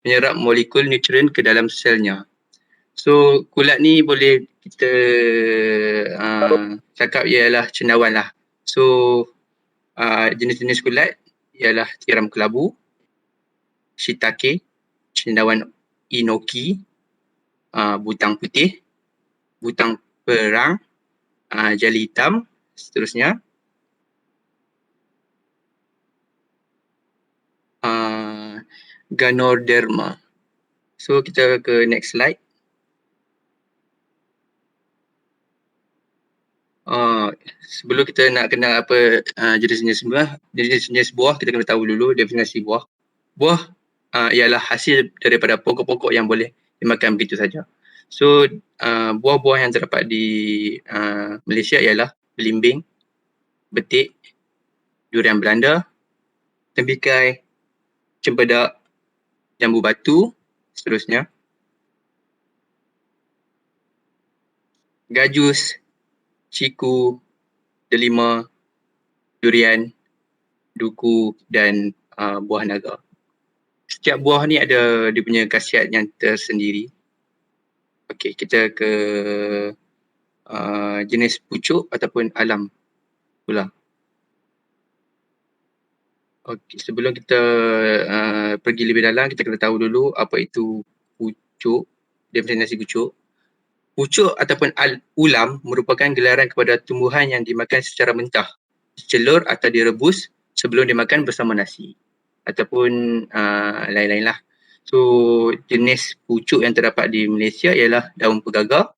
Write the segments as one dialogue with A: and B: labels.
A: menyerap molekul nutrien ke dalam selnya. So kulat ni boleh kita cakap ialah cendawan lah. So jenis-jenis kulat ialah tiram kelabu, shiitake, cendawan enoki, butang putih, butang perang, jali hitam, seterusnya. Ganoderma. So kita ke next slide. Sebelum kita nak kenal apa jenis-jenis buah, kita kena tahu dulu definisi buah. Buah ialah hasil daripada pokok-pokok yang boleh dimakan begitu saja. So buah-buah yang terdapat di Malaysia ialah belimbing, betik, durian Belanda, tembikai, cempedak, jambu batu, seterusnya. Gajus, ciku, delima, durian, duku dan buah naga. Setiap buah ni ada dia punya khasiat yang tersendiri. Okey, kita ke jenis pucuk ataupun alam pula. Okey, sebelum kita pergi lebih dalam, kita kena tahu dulu apa itu pucuk, definisi pucuk. Pucuk ataupun ulam merupakan gelaran kepada tumbuhan yang dimakan secara mentah, dicelur atau direbus sebelum dimakan bersama nasi ataupun lain-lain lah. So jenis pucuk yang terdapat di Malaysia ialah daun pegagar,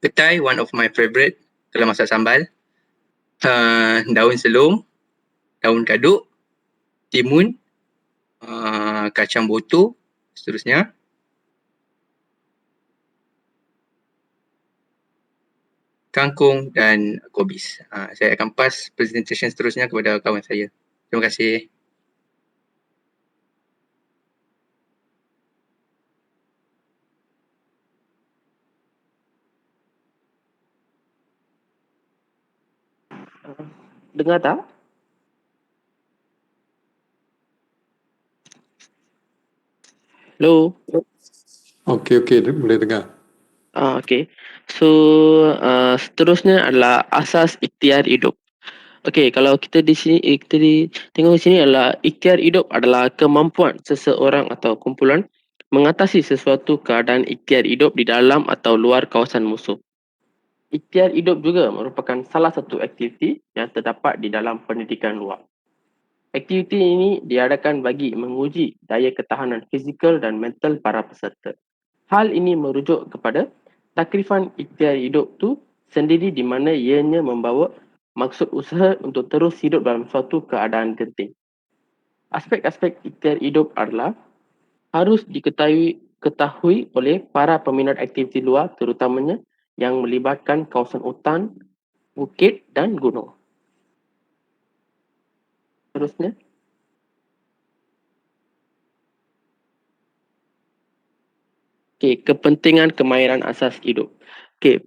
A: petai, one of my favourite kalau masak sambal, daun selong, daun kaduk, timun, kacang boto, seterusnya. Kangkung dan kobis. Saya akan pass presentation seterusnya kepada kawan saya. Terima kasih.
B: Dengar tak? Hello?
C: Okey, boleh dengar.
B: Okey. So, seterusnya adalah asas ikhtiar hidup. Okey, kalau kita di sini, tengok di sini adalah ikhtiar hidup adalah kemampuan seseorang atau kumpulan mengatasi sesuatu keadaan ikhtiar hidup di dalam atau luar kawasan musuh. Ikhtiar hidup juga merupakan salah satu aktiviti yang terdapat di dalam pendidikan luar. Aktiviti ini diadakan bagi menguji daya ketahanan fizikal dan mental para peserta. Hal ini merujuk kepada takrifan ikhtiar hidup tu sendiri di mana ianya membawa maksud usaha untuk terus hidup dalam suatu keadaan genting. Aspek-aspek ikhtiar hidup adalah harus diketahui oleh para peminat aktiviti luar terutamanya yang melibatkan kawasan hutan, bukit dan gunung. Terusnya. Okey, kepentingan kemahiran asas hidup. Okey,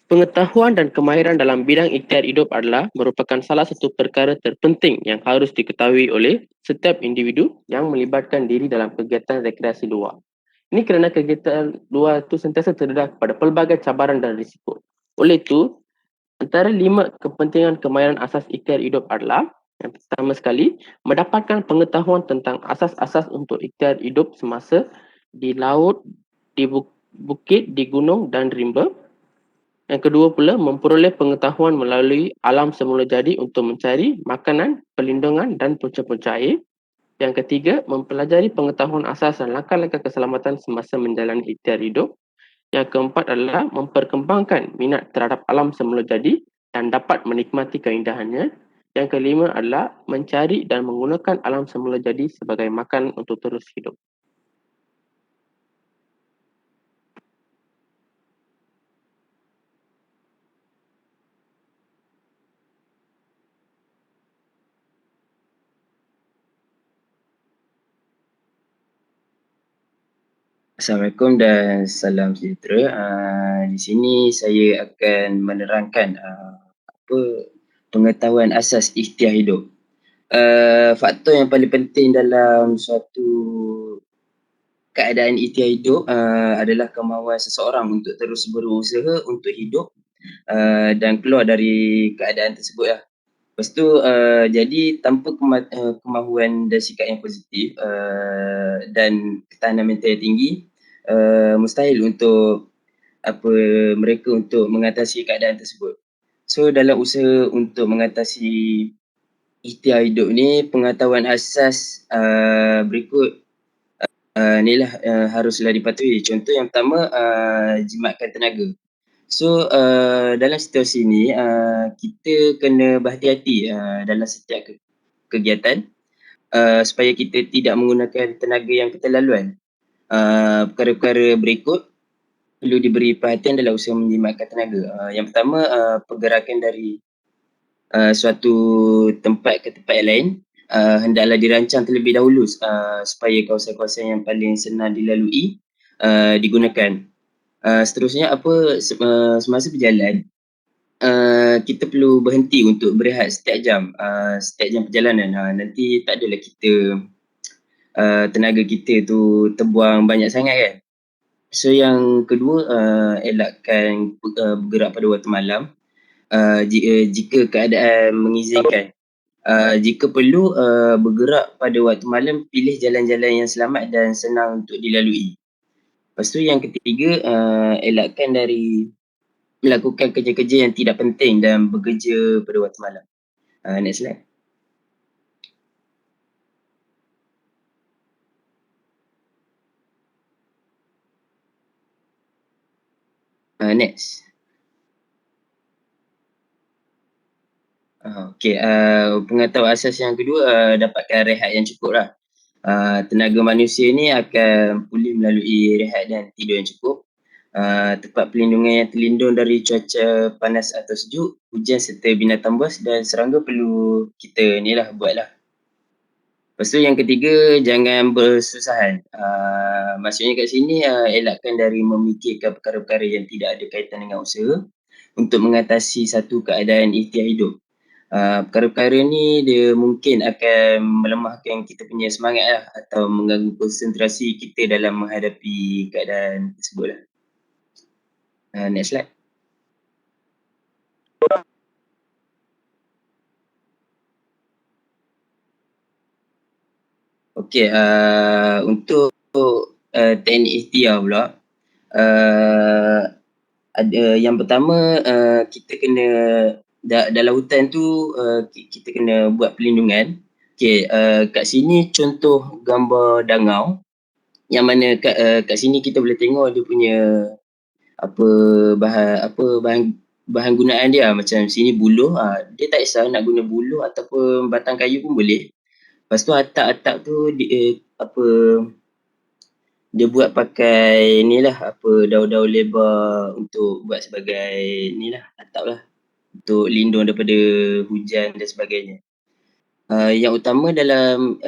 B: pengetahuan dan kemahiran dalam bidang ikhtiar hidup adalah merupakan salah satu perkara terpenting yang harus diketahui oleh setiap individu yang melibatkan diri dalam kegiatan rekreasi luar. Ini kerana kegiatan luar itu sentiasa terdedah pada pelbagai cabaran dan risiko. Oleh itu, antara 5 kepentingan kemahiran asas ikhtiar hidup adalah yang pertama sekali, mendapatkan pengetahuan tentang asas-asas untuk ikhtiar hidup semasa di laut, di bukit, di gunung dan rimba. Yang kedua pula, memperoleh pengetahuan melalui alam semula jadi untuk mencari makanan, perlindungan dan punca-punca air. Yang ketiga, mempelajari pengetahuan asas dan langkah-langkah keselamatan semasa menjalani ikhtiar hidup. Yang keempat adalah memperkembangkan minat terhadap alam semula jadi dan dapat menikmati keindahannya. Yang kelima adalah mencari dan menggunakan alam semula jadi sebagai makan untuk terus hidup.
D: Assalamualaikum dan salam sejahtera. Di sini saya akan menerangkan apa pengetahuan asas ikhtiar hidup. faktor yang paling penting dalam suatu keadaan ikhtiar hidup adalah kemahuan seseorang untuk terus berusaha untuk hidup dan keluar dari keadaan tersebut lah. Lepas tu jadi tanpa kemahuan dan sikap yang positif dan ketahanan mental yang tinggi, mustahil untuk mereka untuk mengatasi keadaan tersebut. So dalam usaha untuk mengatasi ikhtiar hidup ni, pengetahuan asas berikut ni lah haruslah dipatuhi. Contoh yang pertama, jimatkan tenaga. So dalam situasi ni kita kena berhati-hati dalam setiap kegiatan supaya kita tidak menggunakan tenaga yang keterlaluan. Perkara-perkara berikut perlu diberi perhatian dalam usaha menjimatkan tenaga. Yang pertama, pergerakan dari suatu tempat ke tempat yang lain hendaklah dirancang terlebih dahulu supaya kawasan-kawasan yang paling senang dilalui digunakan. Seterusnya semasa berjalan kita perlu berhenti untuk berehat setiap jam perjalanan. Nanti tak adalah kita tenaga kita tu terbuang banyak sangat kan. So yang kedua, elakkan bergerak pada waktu malam jika keadaan mengizinkan. Jika perlu bergerak pada waktu malam, pilih jalan-jalan yang selamat dan senang untuk dilalui. Lepas tu yang ketiga, elakkan dari melakukan kerja-kerja yang tidak penting dan bekerja pada waktu malam. Next slide. Next. Okay, pengetahuan asas yang kedua, dapatkan rehat yang cukup lah. Tenaga manusia ni akan pulih melalui rehat dan tidur yang cukup. Tempat pelindungan yang terlindung dari cuaca panas atau sejuk, hujan serta binatang buas dan serangga perlu kita ni lah buat lah. Lepas tu yang ketiga, jangan bersusahan. Maksudnya kat sini elakkan dari memikirkan perkara-perkara yang tidak ada kaitan dengan usaha untuk mengatasi satu keadaan ikhtiar hidup. Perkara-perkara ni dia mungkin akan melemahkan kita punya semangat lah atau mengganggu konsentrasi kita dalam menghadapi keadaan tersebut lah. Next slide. Okay, untuk teknik ikhtiar pula, ada yang pertama kita kena dalam hutan tu kita kena buat pelindungan. Okay, kat sini contoh gambar dangau yang mana kat sini kita boleh tengok dia punya bahan gunaan dia, macam sini buluh, dia tak kisah nak guna buluh ataupun batang kayu pun boleh. Lepas tu atap-atap tu dia buat pakai ni lah daun-daun lebar untuk buat sebagai ni lah atap lah untuk lindung daripada hujan dan sebagainya. Yang utama dalam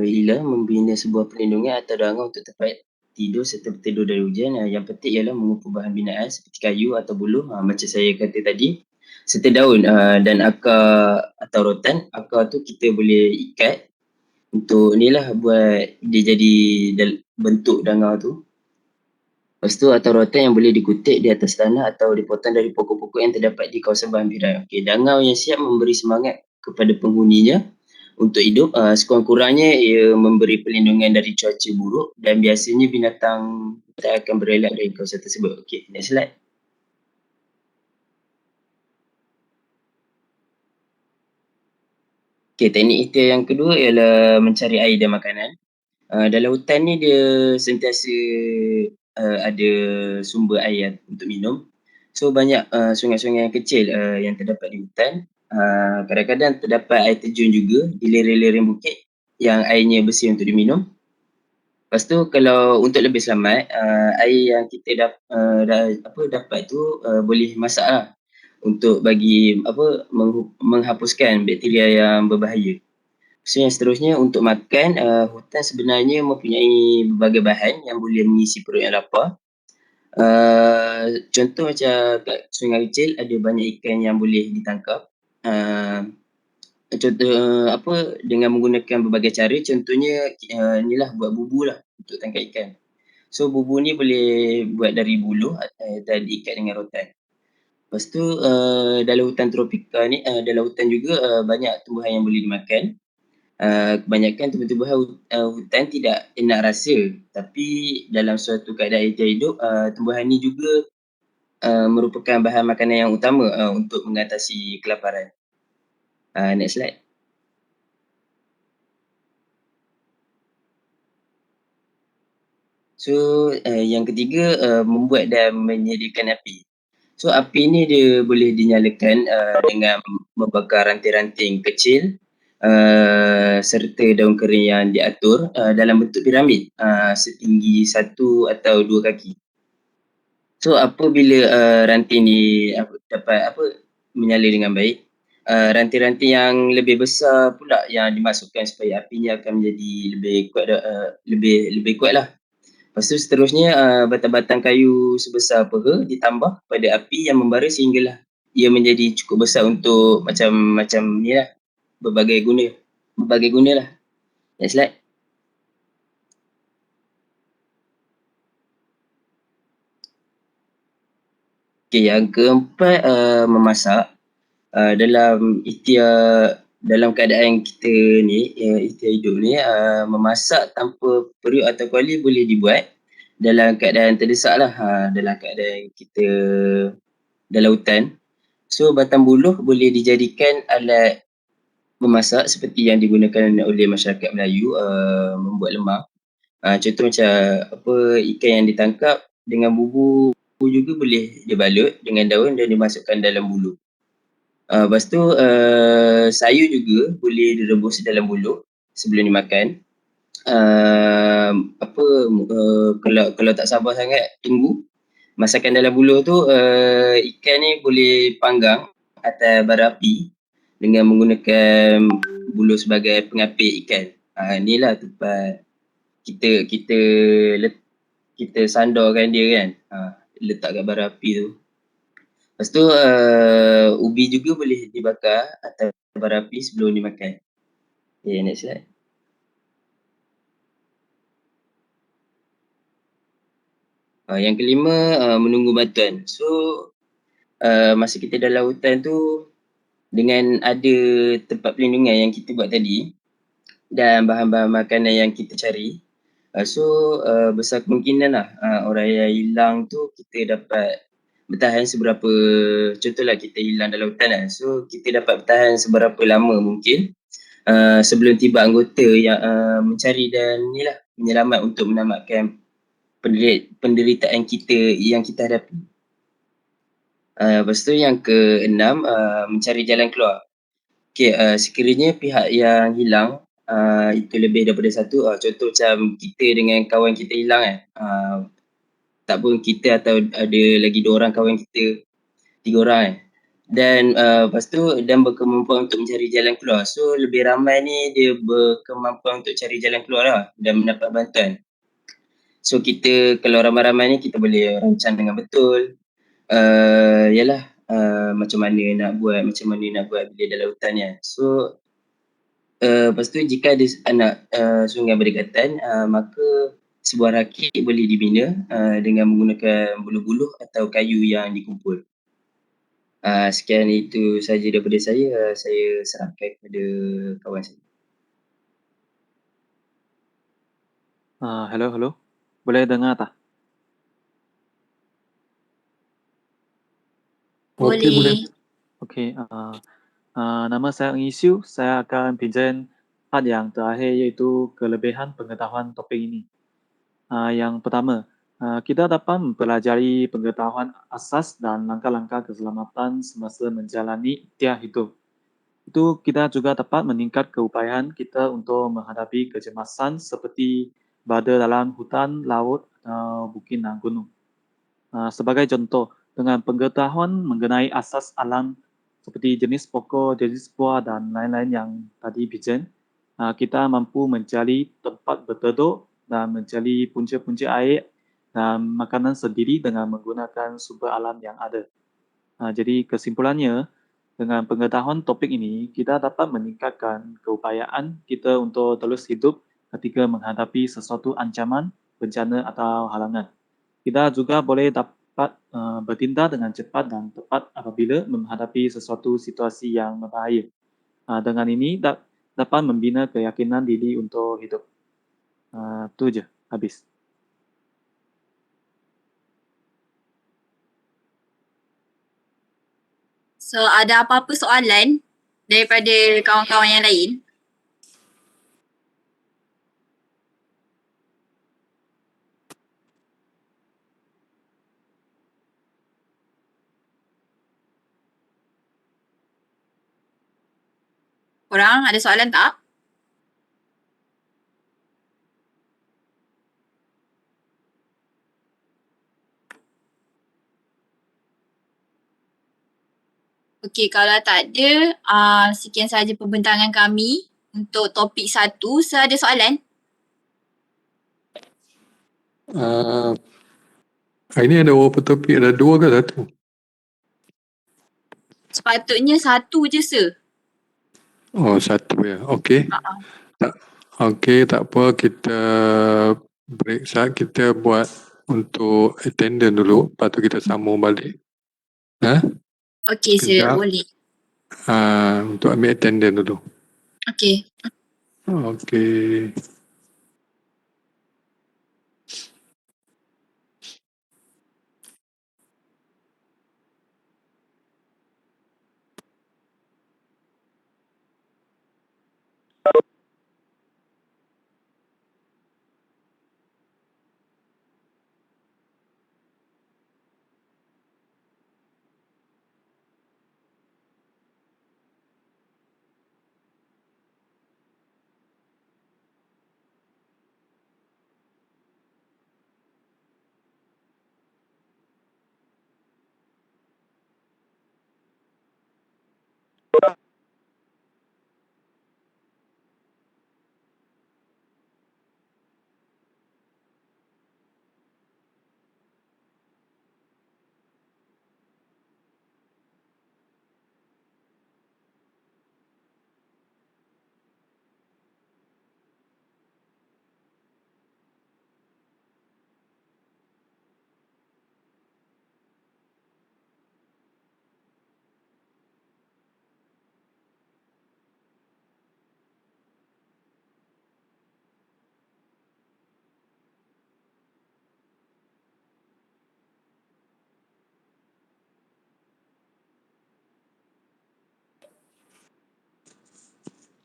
D: ialah membina sebuah perlindungan atau dangau untuk tempat tidur serta berteduh dari hujan. Yang penting ialah mengumpul bahan binaan seperti kayu atau buluh macam saya kata tadi, serta daun dan akar atau rotan. Akar tu kita boleh ikat untuk ni lah buat dia jadi bentuk dangau tu. Lepas tu atau rotan yang boleh dikutip di atas tanah atau dipotong dari pokok-pokok yang terdapat di kawasan berhampiran. Okay, dangau yang siap memberi semangat kepada penghuninya untuk hidup. Sekurang-kurangnya ia memberi perlindungan dari cuaca buruk dan biasanya binatang tak akan berelak dari kawasan tersebut. Okay, next slide. Okay, teknik ikhtiar yang kedua ialah mencari air dan makanan. Dalam hutan ni dia sentiasa ada sumber air untuk minum. So banyak sungai-sungai yang kecil yang terdapat di hutan. Kadang-kadang terdapat air terjun juga di lereng-lereng bukit yang airnya bersih untuk diminum. Lepas tu kalau untuk lebih selamat, air yang kita dapat tu boleh masak lah untuk bagi menghapuskan bakteria yang berbahaya. So yang seterusnya untuk makan, hutan sebenarnya mempunyai berbagai bahan yang boleh mengisi perut yang lapar. Contoh macam kat sungai kecil ada banyak ikan yang boleh ditangkap. dengan menggunakan berbagai cara, contohnya inilah buat bubu lah untuk tangkap ikan. So bubu ni boleh buat dari buluh dan diikat dengan rotan. Lepas tu dalam hutan tropika ni, dalam hutan juga banyak tumbuhan yang boleh dimakan. Kebanyakan tumbuh-tumbuhan hutan tidak enak rasa, tapi dalam suatu keadaan hidup, tumbuhan ni juga merupakan bahan makanan yang utama untuk mengatasi kelaparan. Next slide. So yang ketiga, membuat dan menyediakan api. So api ni dia boleh dinyalakan dengan membakar ranting-ranting kecil serta daun kering yang diatur dalam bentuk piramid setinggi 1 atau 2 kaki. So apabila ranting ni dapat menyala dengan baik, ranting-ranting yang lebih besar pula yang dimasukkan supaya apinya akan menjadi lebih kuat, lebih kuat lah. Lepas tu seterusnya batang-batang kayu sebesar peha ditambah pada api yang membara sehinggalah ia menjadi cukup besar untuk macam ni lah, berbagai guna lah. Next slide. Okay, yang keempat, memasak. Dalam keadaan kita ni, ikhtiar hidup ni, memasak tanpa periuk atau kuali boleh dibuat dalam keadaan terdesak lah, dalam keadaan kita dalam hutan. So batang buluh boleh dijadikan alat memasak seperti yang digunakan oleh masyarakat Melayu membuat lemang. Contoh macam ikan yang ditangkap dengan bubur juga boleh dibalut dengan daun dan dimasukkan dalam buluh. Lepas tu sayur juga boleh direbus dalam buluh sebelum dimakan. Kalau tak sabar sangat tunggu masakan dalam buluh tu, ikan ni boleh panggang atas bara api dengan menggunakan buluh sebagai pengapit ikan. Inilah tempat kita sandarkan dia kan, letak kat bara api tu. Lepas tu ubi juga boleh dibakar atas bara api sebelum dimakan. Okay, next slide. Yang kelima, menunggu bantuan. So masa kita dalam hutan tu, dengan ada tempat perlindungan yang kita buat tadi dan bahan-bahan makanan yang kita cari, besar kemungkinan lah orang yang hilang tu kita dapat bertahan seberapa, contohlah kita hilang dalam hutan lah. So kita dapat bertahan seberapa lama mungkin sebelum tiba anggota yang mencari dan menyelamat untuk menamatkan penderitaan kita yang kita hadapi. Lepas tu yang keenam, mencari jalan keluar. Okay, sekiranya pihak yang hilang itu lebih daripada satu, contoh macam kita dengan kawan kita hilang kan, tak pun kita atau ada lagi 2 orang kawan kita, 3 orang kan, dan lepas tu dan berkemampuan untuk mencari jalan keluar. So lebih ramai ni dia berkemampuan untuk cari jalan keluar lah dan mendapat bantuan. So kita kalau ramai-ramai ni kita boleh rancang dengan betul macam mana nak buat bila dalam hutan ni. So lepas tu jika ada anak sungai berdekatan, maka sebuah rakit boleh dibina dengan menggunakan buluh-buluh atau kayu yang dikumpul. Sekian itu saja daripada saya. Saya serahkan kepada kawan saya.
E: Halo. Boleh dengar tak?
C: Okey, boleh.
E: Okey, nama saya Ng Isiu. Saya akan present part yang terakhir iaitu kelebihan pengetahuan topik ini. Yang pertama, kita dapat mempelajari pengetahuan asas dan langkah-langkah keselamatan semasa menjalani ikhtiar hidup. Itu kita juga dapat meningkat keupayaan kita untuk menghadapi kecemasan seperti badai dalam hutan, laut, atau bukit dan gunung. Sebagai contoh, dengan pengetahuan mengenai asas alam seperti jenis pokok, jenis buah dan lain-lain yang tadi present, kita mampu mencari tempat berteduh dan mencari punca-punca air dan makanan sendiri dengan menggunakan sumber alam yang ada. Jadi kesimpulannya, Dengan pengetahuan topik ini, kita dapat meningkatkan keupayaan kita untuk terus hidup ketika menghadapi sesuatu ancaman, bencana atau halangan. Kita juga boleh dapat bertindak dengan cepat dan tepat apabila menghadapi sesuatu situasi yang berbahaya. Dengan ini dapat membina keyakinan diri untuk hidup. Itu je, habis.
F: So, ada apa-apa soalan daripada kawan-kawan yang lain? Korang ada soalan tak? Okey, kalau tak ada, sekian sahaja pembentangan kami untuk topik 1. So, ada soalan?
C: Hari ni ada berapa topik? Ada 2 ke 1?
F: Sepatutnya 1 je, sir.
C: Oh, 1 ya. Okey. Okey, tak apa. Kita break saat kita buat untuk attendance dulu. Lepas tu kita sambung balik.
F: Okey, sir.
C: Kejap.
F: Boleh.
C: Untuk ambil attendance dulu.
F: Okey.
C: Okey.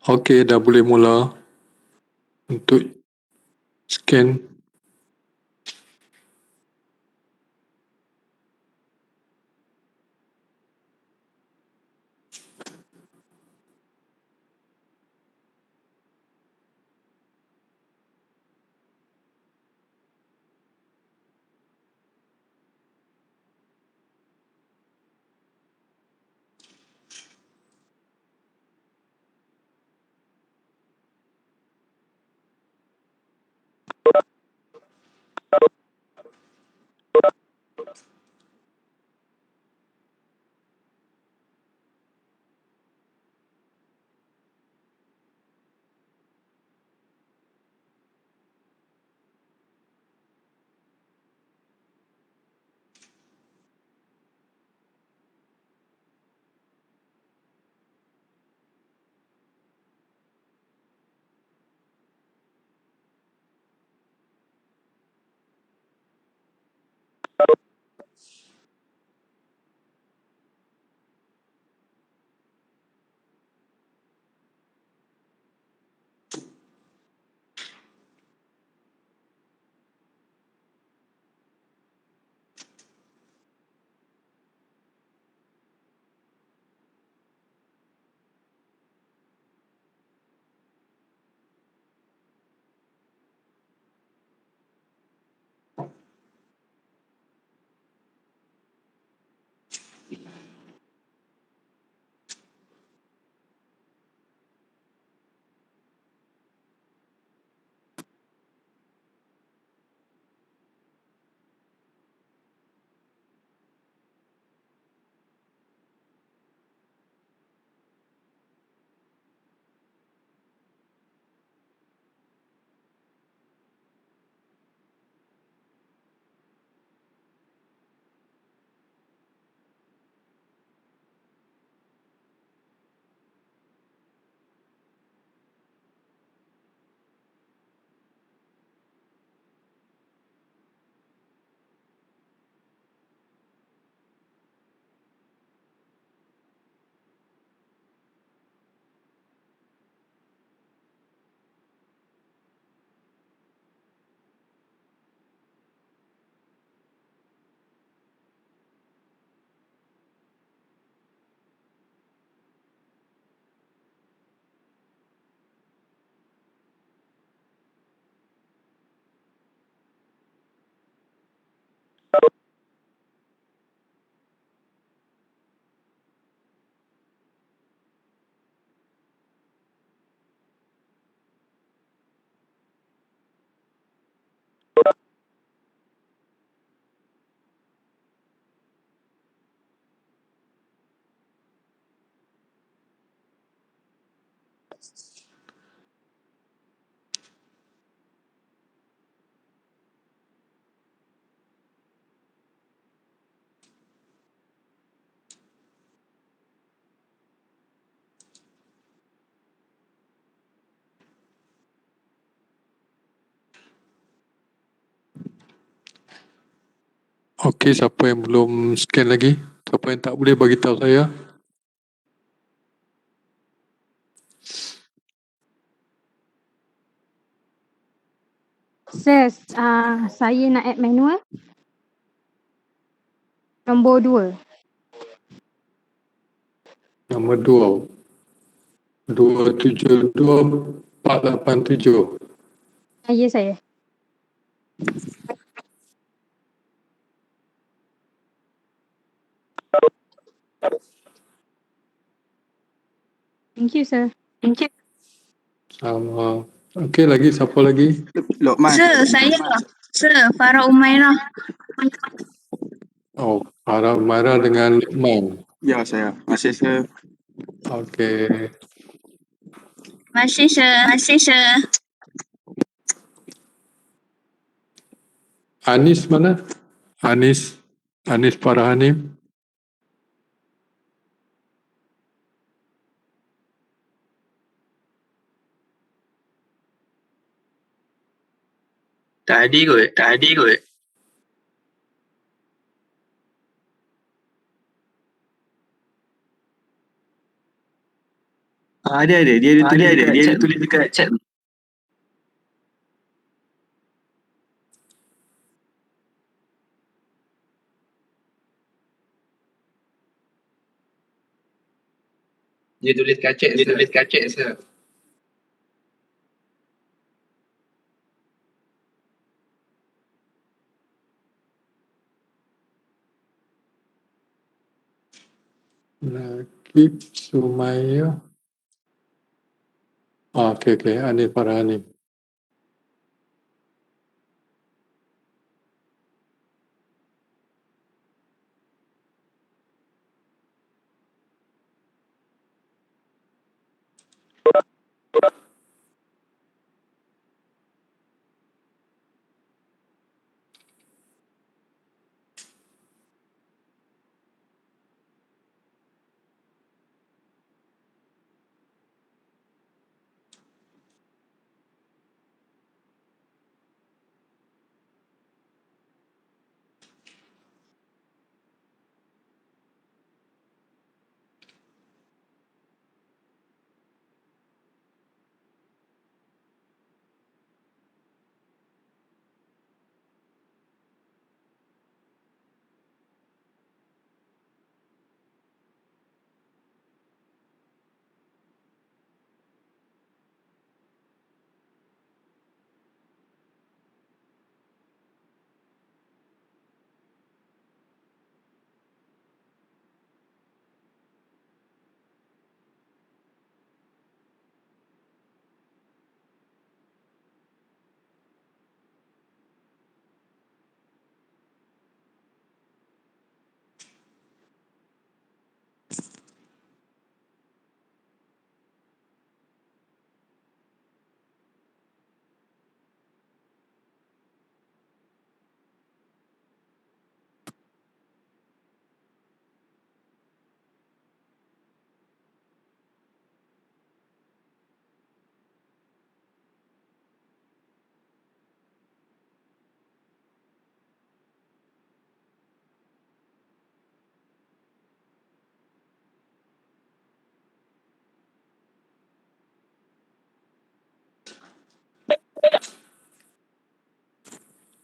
C: Okey, dah boleh mula untuk scan. Okey, siapa yang belum scan lagi? Siapa yang tak boleh bagi tahu saya?
G: Sir, saya nak add manual. Nombor 2.
C: Nombor 2. 272487.
G: Ya, saya. Thank you, sir.
C: Sama. Okey, lagi siapa lagi?
A: Lokman.
F: Saya. Farah Umairah.
C: Oh, Farah Umairah dengan Lukman.
A: Ya, saya. Masih saya.
C: Okey.
F: Masih, sir.
C: Anis mana? Anis Farah Hanim.
A: Tadi kot. Ada. Dia ada tulis dekat chat. Dia tulis kat chat, sir.
C: Nakib Sumaya. Okey. Anis Farah Hanim.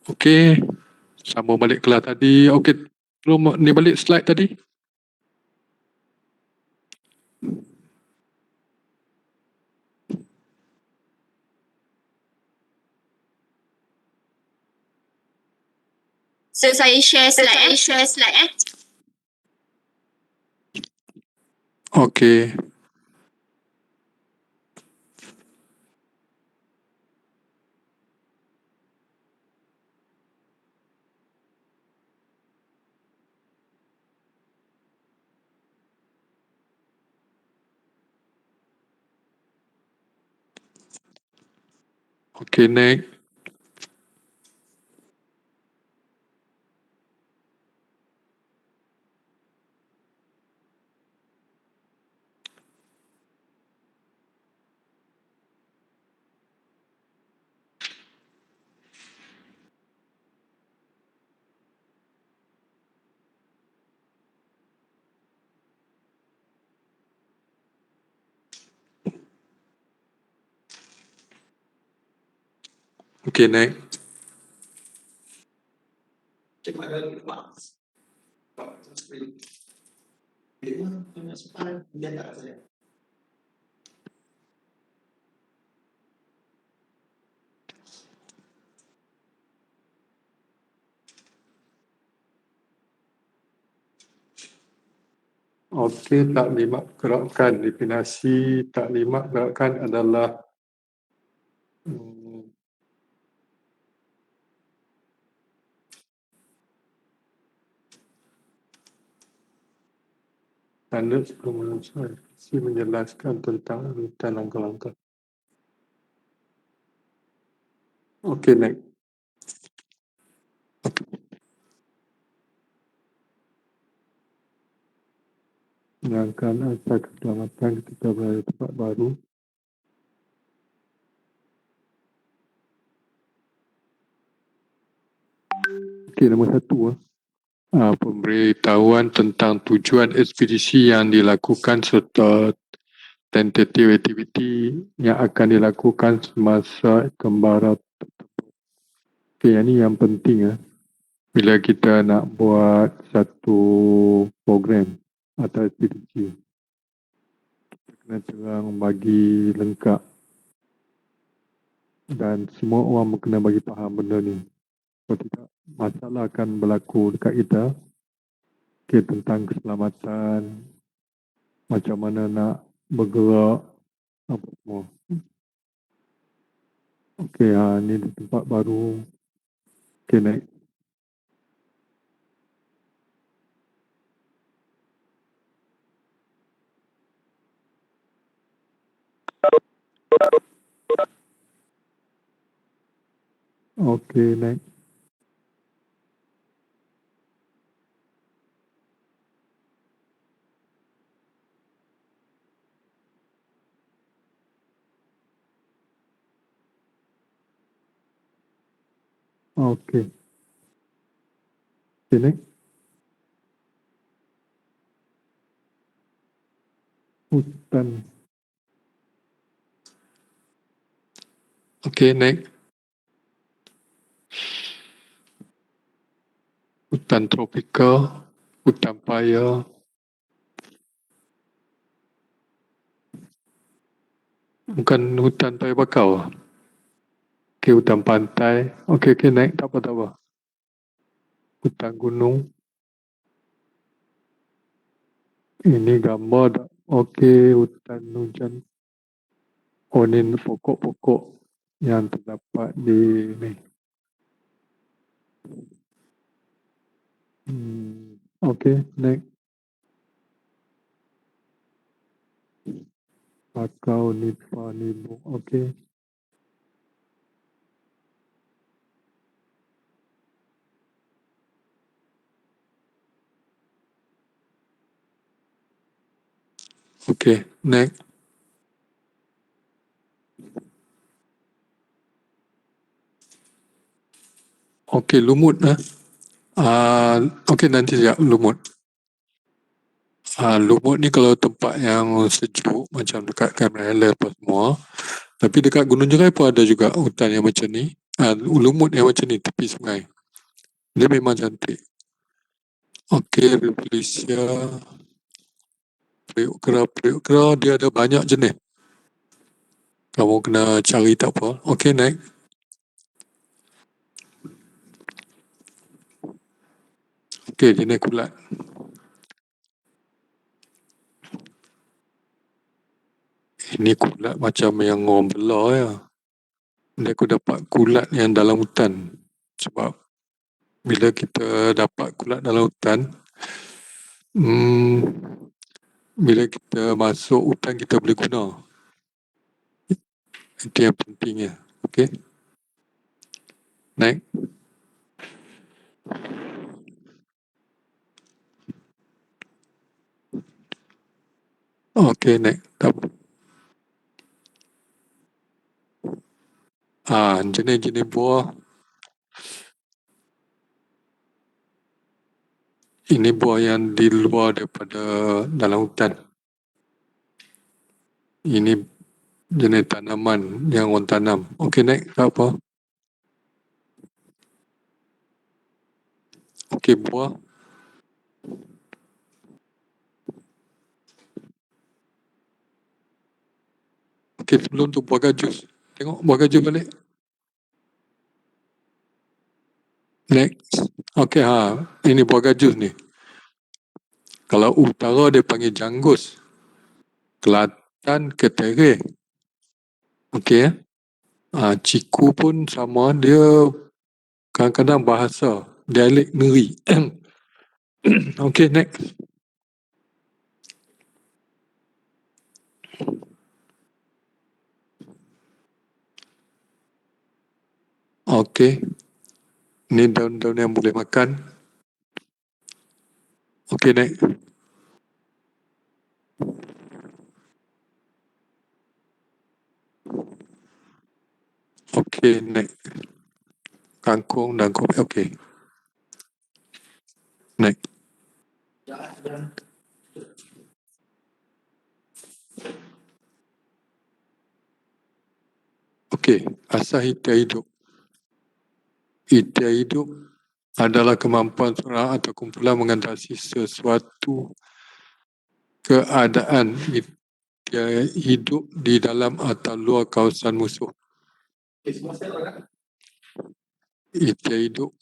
C: Okey. Sambung balik kelas tadi. Okey. Belum ni balik slide tadi.
F: So, saya share slide.
C: Okey. Okey, next. Okey, next. Okey, taklimat gerakan definasi taklimat gerakan adalah standard sebelum menjelaskan tentang urutan langkah-langkah. Okey, next. Menerangkan asas keselamatan ketika berada di tempat baru. Okey, nombor 1. Pemberitahuan tentang tujuan ekspedisi yang dilakukan serta tentative aktiviti yang akan dilakukan semasa kembara. Okey, yang ni yang penting bila kita nak buat satu program atau aktiviti. Kita kena terang bagi lengkap dan semua orang kena bagi faham benda ni. Kalau tidak, masalah akan berlaku dekat kita. Okay, tentang keselamatan, macam mana nak bergerak, apa semua. Okey, ni di tempat baru. Okey, next. Okey, next. Okey. Okey, next. Hutan. Okey, next. Hutan tropika, hutan paya. Bukan hutan paya bakau. Okey, hutan pantai. Okey, next. Tak apa. Hutan gunung. Ini gambar tak? Okey, hutan hujan. Oh, ni pokok-pokok yang terdapat di ni. Okey, next. Bakau, Nipa, Nibu. Okey. Okey, next. Okey, lumut. Okey, nanti sekejap. Lumut. Lumut ni kalau tempat yang sejuk, macam dekat Cameron Highland apa semua. Tapi dekat Gunung Jerai pun ada juga hutan yang macam ni. Lumut yang macam ni, tepi sungai. Dia memang cantik. Okey, Revolusia. Periuk kera, dia ada banyak jenis. Kamu kena cari tak apa. Okey, next. Okey, jenis kulat. Ini kulat macam yang orang belah ya. Dia aku dapat kulat yang dalam hutan. Sebab bila kita dapat kulat dalam hutan, bila kita masuk hutan kita boleh guna. Itu yang pentingnya. Okey. Next. Okay, next. Jenis-jenis buah. Ini buah yang di luar daripada dalam hutan. Ini jenis tanaman yang orang tanam. Okey, next. Apa? Okey, buah. Okey, sebelum tu buah gajus. Tengok buah gajus balik. Next. Okey, ini buah gajus ni. Kalau utara dia panggil janggus. Kelantan ketere. Okey. Ciku pun sama. Dia kadang-kadang bahasa. Dialek Neri. Okey, next. Okey. Ni daun-daun yang boleh makan. Okey, next. Okey, next. Kangkung dan kopi. Okey. Next. Okey, asal hitiar hidup. Hitiar hidup adalah kemampuan seorang atau kumpulan mengatasi sesuatu keadaan hitiar hidup di dalam atau luar kawasan musuh. Hitiar hidup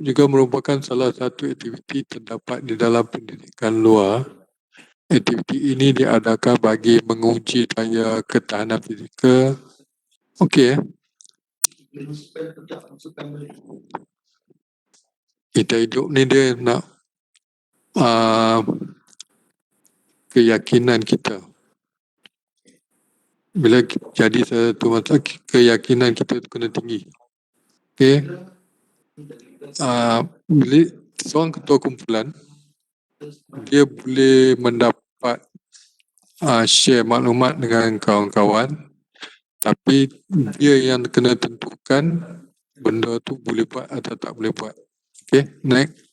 C: juga merupakan salah satu aktiviti terdapat di dalam pendidikan luar. Aktiviti ini diadakan bagi menguji daya ketahanan fizikal. Okey. Hitiar hidup ni dia nak keyakinan kita. Bila jadi satu masa, keyakinan kita tu kena tinggi. Okey. Bila seorang ketua kumpulan, dia boleh mendapat share maklumat dengan kawan-kawan, tapi dia yang kena tentukan benda tu boleh buat atau tak boleh buat. Okey, next.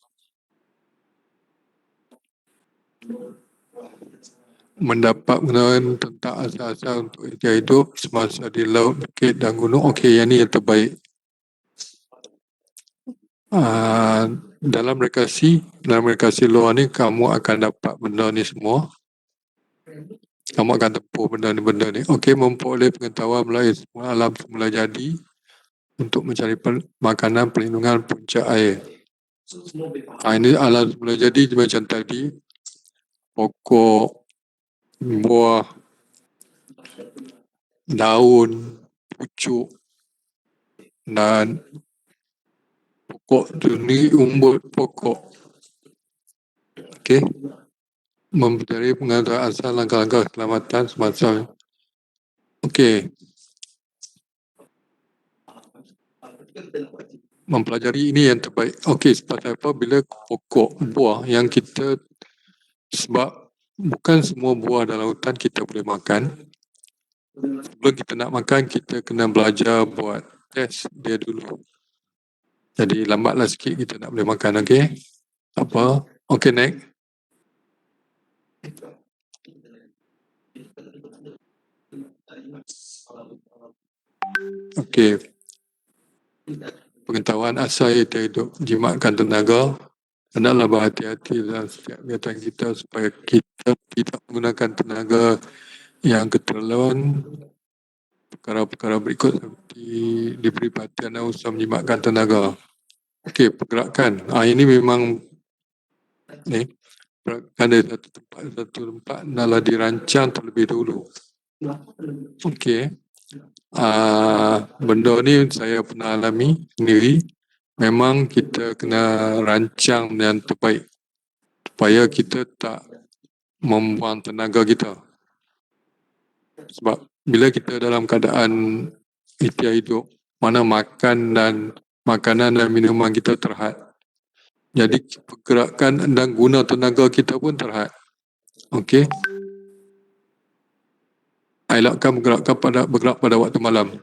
C: Mendapat pengetahuan tentang asal-asal untuk hitiar hidup semasa di laut, bukit dan gunung. Okey, yang ni yang terbaik. Dalam rekreasi luar ni, kamu akan dapat benda ni semua. Kamu akan tempuh benda ni. Okey, memperoleh pengetahuan melalui semua alam semula jadi untuk mencari makanan, perlindungan punca air. Ini alam semula jadi macam tadi. Pokok, buah, daun, pucuk dan pokok tu ni umbut pokok. Okey. Mempelajari pengetahuan asal langkah-langkah keselamatan semasa. Okey. Mempelajari ini yang terbaik. Okey, sebab apa? Bila pokok buah yang kita, sebab bukan semua buah dalam hutan kita boleh makan. Sebelum kita nak makan, kita kena belajar buat test dia dulu. Jadi lambatlah sikit kita nak boleh makan. Okey. Apa? Okey, next. Okey. Pengetahuan asal hitiar hidup, jimatkan tenaga. Hendaklah berhati-hati dalam setiap kegiatan kita supaya kita tidak menggunakan tenaga yang keterlaluan. Perkara-perkara berikut seperti diberi perhatian dan usaha menjimatkan tenaga. Okey, pergerakan. Ini memang pergerakan dari satu tempat adalah dirancang terlebih dulu. Okey. Benda ni saya pernah alami sendiri. Memang kita kena rancang yang terbaik supaya kita tak membuang tenaga kita. Sebab bila kita dalam keadaan hitiar hidup, mana makanan dan minuman kita terhad. Jadi pergerakan dan guna tenaga kita pun terhad. Okey. Elakkan bergerak pada waktu malam.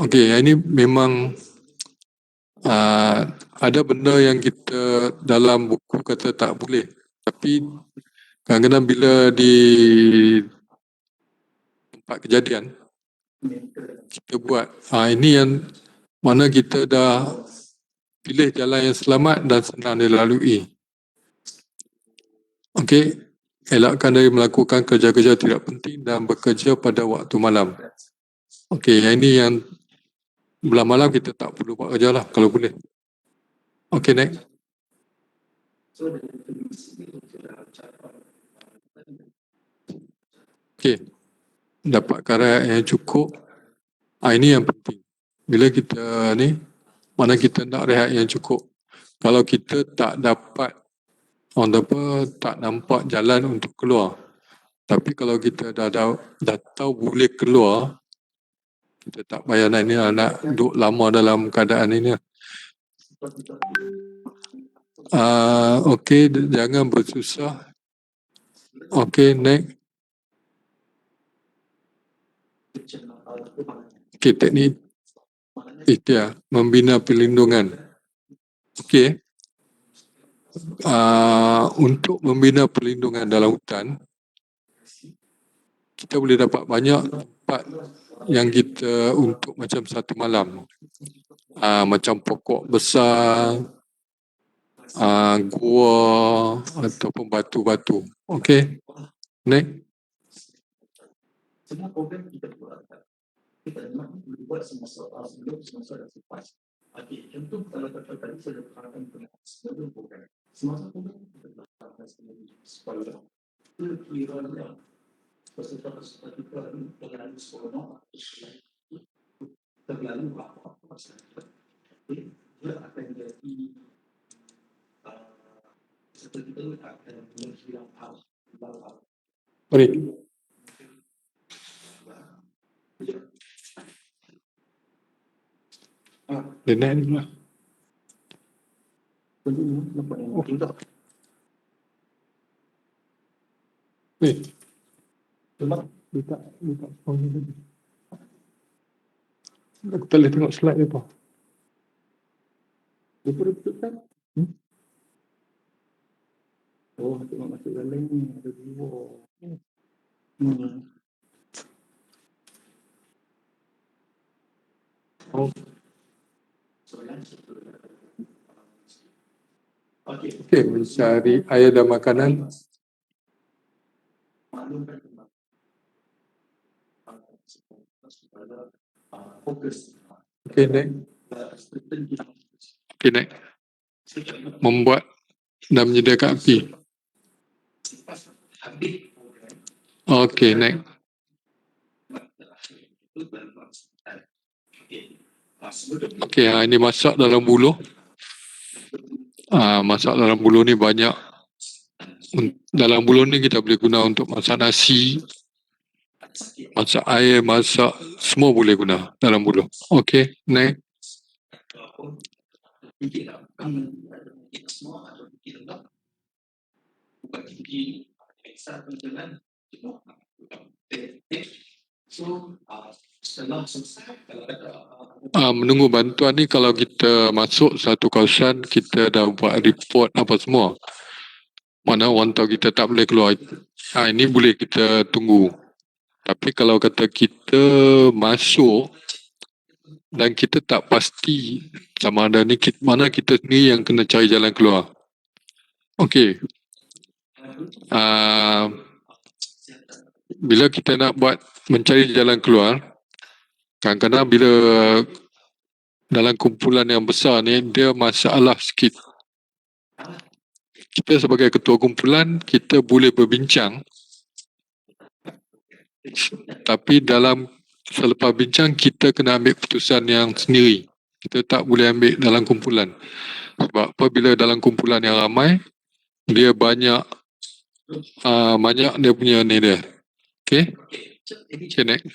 C: Okey, yang ini memang ada benda yang kita dalam buku kata tak boleh. Tapi kadang-kadang bila di tempat kejadian, kita buat. Ini yang mana kita dah pilih jalan yang selamat dan senang dilalui. Okey, elakkan dari melakukan kerja-kerja tidak penting dan bekerja pada waktu malam. Okey, yang ini yang belah malam kita tak perlu buat kerja lah kalau boleh. Okey, next. Okey, dapat rehat yang cukup. Ini yang penting. Bila kita ni, mana kita nak rehat yang cukup. Kalau kita tak dapat, tak nampak jalan untuk keluar. Tapi kalau kita dah tahu boleh keluar, kita tak payah nak duduk lama dalam keadaan ini. Okey, jangan bersusah. Okey, next. Okey, teknik ikhtiar, membina perlindungan. Okey. Untuk membina perlindungan dalam hutan, kita boleh dapat banyak tempat yang kita untuk macam satu malam. Macam pokok besar, gua ataupun batu-batu. Okey. Next. Mari. Nenek ni lah. Letak phone ni tadi. Aku tak boleh tengok slide dia apa. Dia pun tutup kan? Tengok masuk dalam ni. Ada dua. Okey, mencari air dan makanan. Okey, next. Okey, next. Membuat dan menyediakan api. Okey, next. Okey, ini masak dalam buluh. Masak dalam buluh ni banyak. Dalam buluh ni kita boleh guna untuk masak nasi, masak air, masak, semua boleh guna dalam buluh. Okey, next. Menunggu bantuan ni kalau kita masuk satu kawasan, kita dah buat report apa semua. Mana orang tahu kita tak boleh keluar. Ini boleh kita tunggu. Tapi kalau kata kita masuk dan kita tak pasti sama ada ni, mana kita sendiri yang kena cari jalan keluar. Okey. Bila kita nak buat mencari jalan keluar, kadang-kadang bila dalam kumpulan yang besar ni, dia masalah sikit. Kita sebagai ketua kumpulan, kita boleh berbincang. Tapi selepas bincang, kita kena ambil keputusan yang sendiri. Kita tak boleh ambil dalam kumpulan. Sebab apabila dalam kumpulan yang ramai, dia banyak dia punya ni dia. Okay? Okay, next.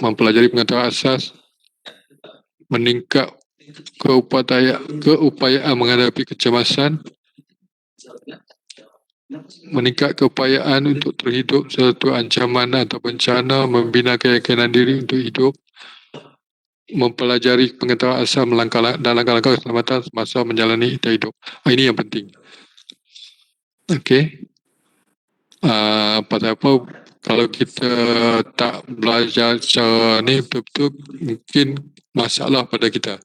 C: Mempelajari pengetahuan asas, meningkat keupayaan menghadapi kecemasan, meningkat keupayaan untuk terhidup suatu ancaman atau bencana, membina keyakinan diri untuk hidup, mempelajari pengetahuan asal dan langkah-langkah keselamatan semasa menjalani hidup. Ini yang penting. Okey. Pasal apa? Kalau kita tak belajar secara ni, betul-betul mungkin masalah pada kita.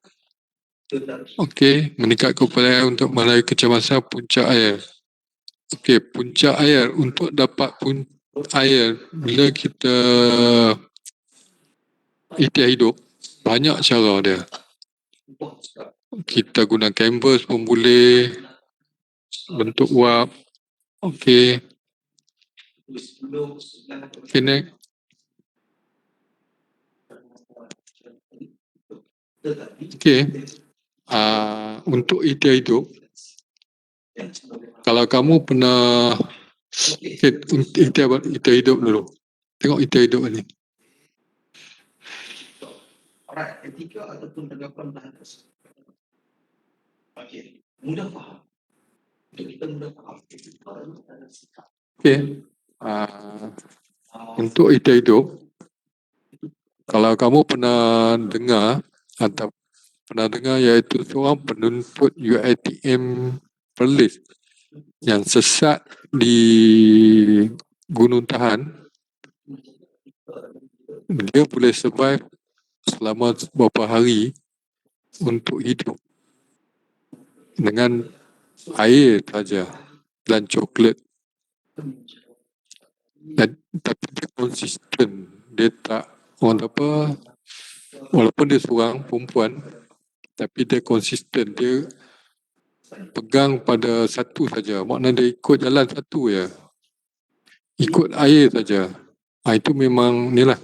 C: Okey, meningkat keupayaan untuk melalui kecemasan puncak air. Okey, puncak air. Untuk dapat air, bila kita ikhtiar hidup, banyak cara dia. Kita guna canvas pun boleh, bentuk uap. Okey. Okey, next. Okey. Untuk ikhtiar hidup, kalau kamu pernah ikhtiar hidup dulu. Tengok ikhtiar hidup ni. Okey. Untuk ikhtiar hidup, kalau kamu pernah dengar atau iaitu seorang penuntut UiTM Perlis yang sesat di Gunung Tahan, dia boleh survive selama beberapa hari untuk hidup dengan air saja dan coklat. Tapi dia konsisten. Dia tak, walaupun dia seorang perempuan, tapi dia konsisten. Dia pegang pada satu saja. Maknanya dia ikut jalan satu je. Ikut air saja. Itu memang ni lah.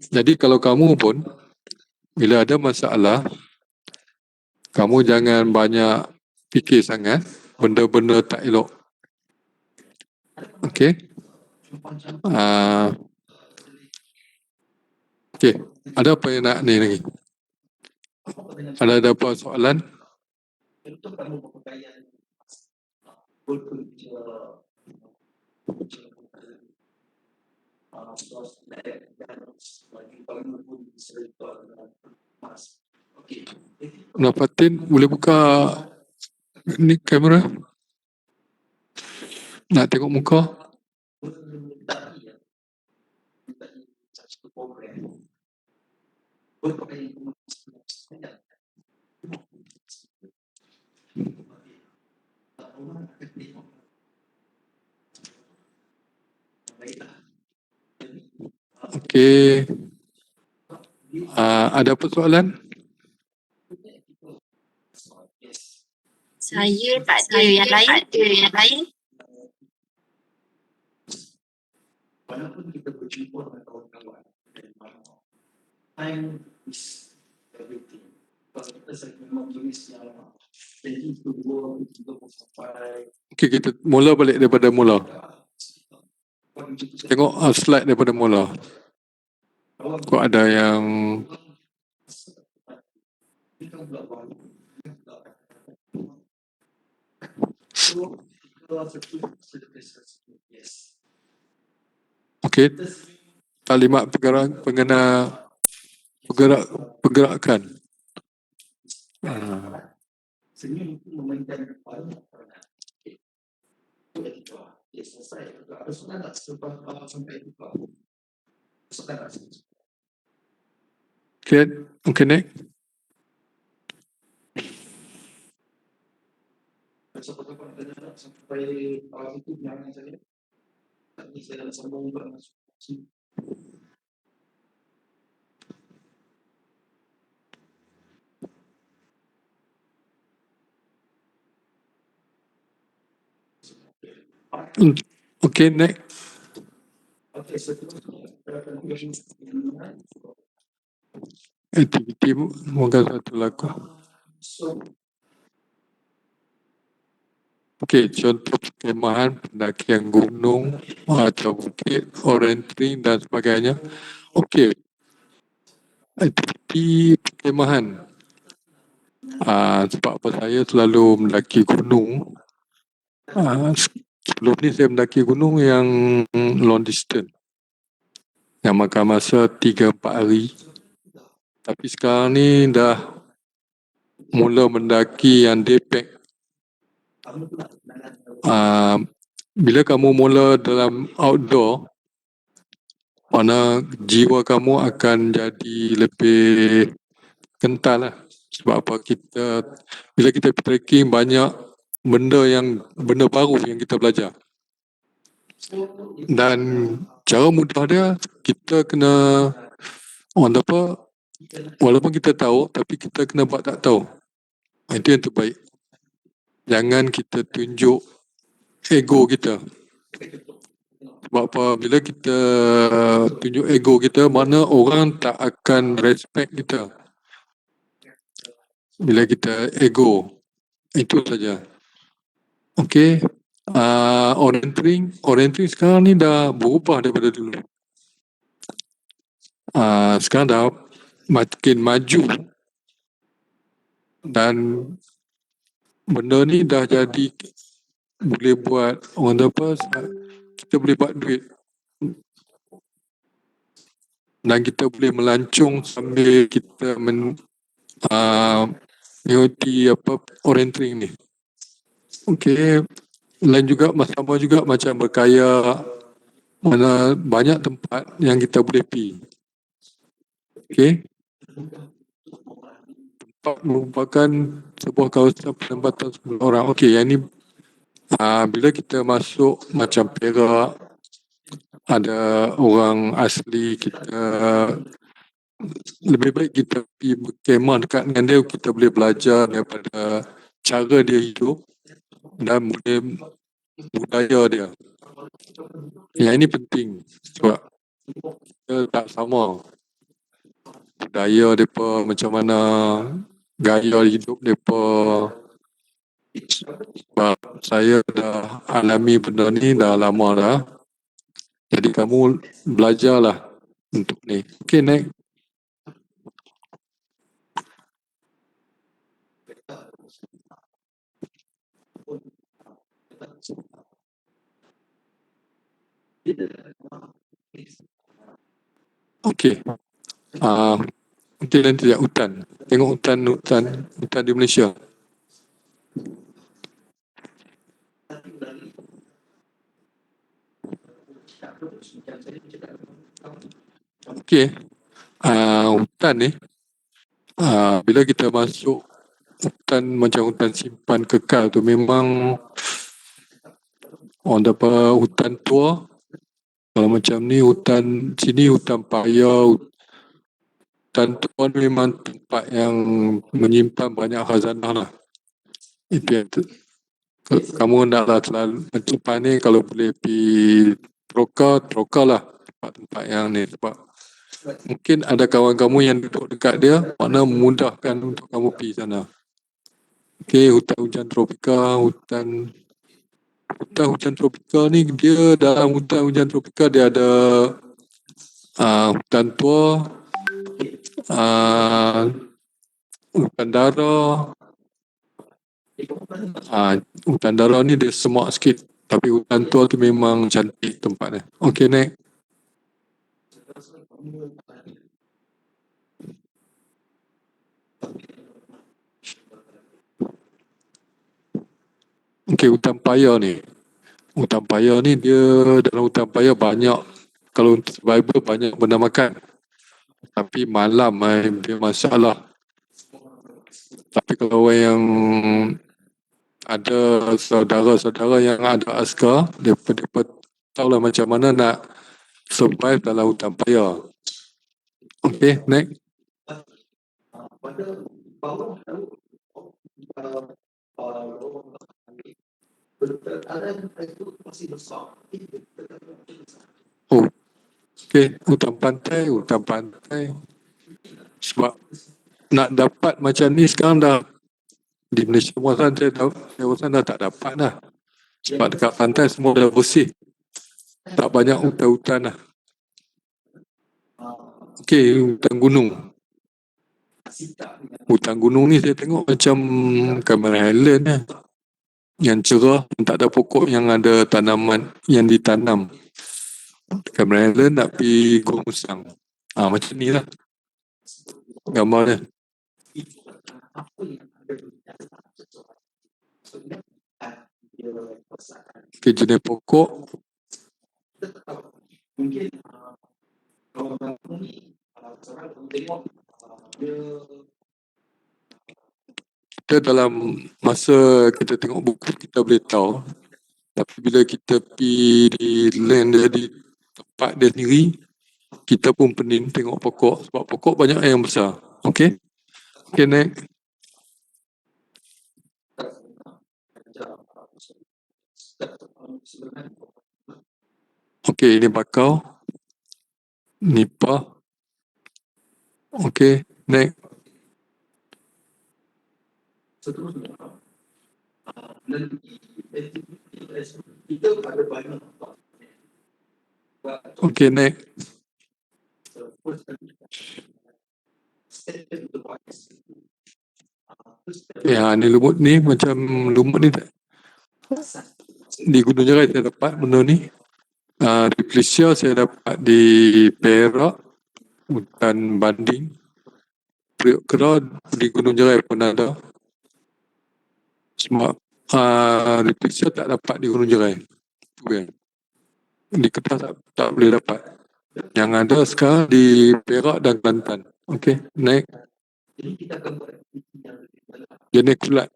C: Jadi kalau kamu pun, bila ada masalah, kamu jangan banyak fikir sangat benda-benda tak elok. Okey. Okey. Ada apa yang nak ni lagi? Ada apa soalan? Nafatin, boleh buka ni kamera? Nak tengok muka? Okey. Ada apa soalan?
F: Saya tak ada. Yang lain?
C: Okey, kita mula balik daripada mula. Tengok slide daripada mula. Kok ada yang okey, talimat pergerakan. Okay, next. Okay, next. Aktiviti moga satu laku. Okey, contoh perkhemahan, pendakian gunung atau bukit, orienteering dan sebagainya. Okey, aktiviti perkhemahan. Sebab apa saya selalu mendaki gunung. Sebelum ni saya mendaki gunung yang long distance, yang makan masa 3-4 hari. Tapi sekarang ni dah mula mendaki yang day pack. Bila kamu mula dalam outdoor, mana jiwa kamu akan jadi lebih kental lah. Sebab apa, bila kita pergi trekking, banyak benda baru yang kita belajar. Dan cara mudah dia, kita kena walaupun kita tahu, tapi kita kena buat tak tahu. Itu yang terbaik. Jangan kita tunjuk ego kita. Sebab apa, bila kita tunjuk ego kita, mana orang tak akan respect kita. Bila kita ego, itu saja. Okey, orienteering sekarang ni dah berubah daripada dulu. Sekarang dah makin maju dan benda ni dah jadi boleh buat kita boleh buat duit dan kita boleh melancong sambil kita mengikuti orienteering ni. Okey, lain juga sama juga macam berkaya, mana banyak tempat yang kita boleh pergi. Okey, tempat merupakan sebuah kawasan penempatan semua orang. Okey, yang ni bila kita masuk macam Perak, ada orang asli, kita lebih baik kita pergi berkemah dekat dengan dia, kita boleh belajar daripada cara dia hidup dan budaya dia. Yang ini penting sebab kita tak sama budaya mereka, macam mana gaya hidup mereka. Sebab saya dah alami benda ni dah lama dah. Jadi kamu belajarlah untuk ni. Okey, next. Okey. Okey, nanti lihat hutan. Tengok hutan di Malaysia. Okey. Hutan ni, bila kita masuk hutan macam hutan simpan kekal tu, memang orang dapat hutan tua. Kalau macam ni, hutan sini hutan paya, hutan tua ni memang tempat yang menyimpan banyak khazanah lah. Itu yang kamu naklah selalu tempat ni, kalau boleh pergi Troka lah tempat yang ni. Sebab mungkin ada kawan kamu yang duduk dekat dia, mana memudahkan untuk kamu pergi sana. Okey, hutan tropika, hutan tropika ni, dia dalam hutan tropika dia ada hutan tua, hutan dara. Hutan dara ni dia semak sikit, tapi hutan tua tu memang cantik tempatnya. Okey, next. Okey, hutan paya ni. Hutan paya ni, dia dalam hutan paya banyak, kalau untuk survival banyak benda makan. Tapi malam dia masalah. Tapi kalau orang yang ada saudara-saudara yang ada askar, dia tahulah macam mana nak survive dalam hutan paya. Okey, next. Okey, hutan pantai. Sebab nak dapat macam ni sekarang dah di Malaysia, saya rasa dah tak dapat dah. Sebab dekat pantai semua dah bersih. Tak banyak hutan-hutan lah. Okey, hutan gunung. Hutan gunung ni saya tengok macam Cameron Highland lah. Yang cerah, yang tak ada pokok, yang ada tanaman yang ditanam. Cameron Highland nak pergi Gunung Musang. Macam ni lah gambar dia. Okay, jenis pokok. Kita dalam masa kita tengok buku, kita boleh tahu. Tapi bila kita pergi di land dia, di tempat dia sendiri, kita pun pening tengok pokok. Sebab pokok banyak yang besar. Okay? Okay, next. Okay, ini bakau. Nipah. Okay, next. Okay, next. Ya, ni lumut ni macam lumut ni tak. Di Gunung Jerai saya dapat benda ni. Di Malaysia saya dapat di Perak, hutan banding. Periuk Kera di Gunung Jerai pun ada. Sebab di Malaysia tak dapat di Gunung Jerai. Di Kedah tak boleh dapat. Yang ada sekarang di Perak dan Kelantan. Okey, next. Jenis kulat.